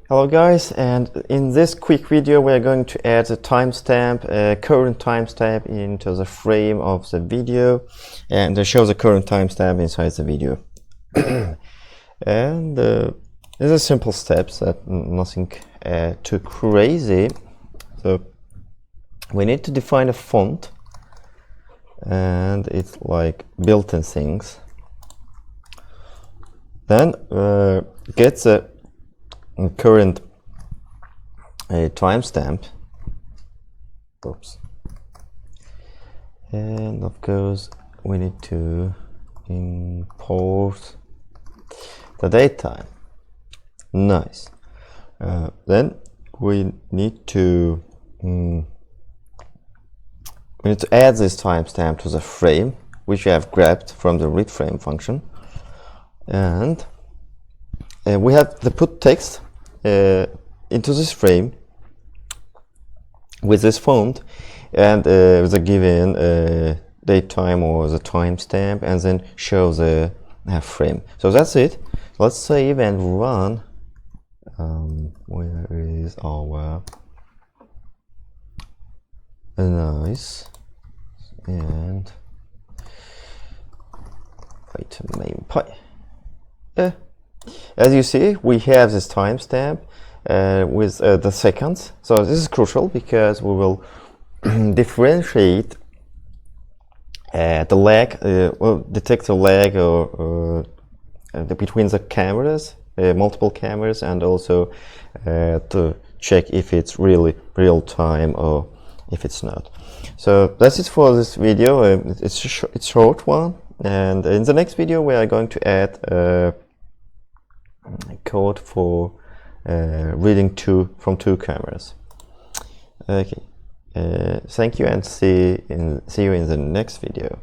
Hello guys, and in this quick video we are going to add a timestamp, a current timestamp into the frame of the video, and to show the current timestamp inside the video. And these are simple steps, that nothing too crazy. So we need to define a font, and it's like built-in things. Then get the current timestamp. Oops. And of course we need to import the datetime. Nice. Then we need to add this timestamp to the frame, which we have grabbed from the readFrame function, and we have to put text into this frame with this font and with a given datetime or the timestamp, and then show the frame. So that's it. Let's save and run. Where is our nice and wait, main py. As you see, we have this timestamp with the seconds. So this is crucial because we will differentiate the lag, well, detect the lag or between the cameras, multiple cameras, and also to check if it's really real time or if it's not. So that's it for this video. It's a short one, and in the next video we are going to add code for reading from two cameras. Okay, thank you, and see you in the next video.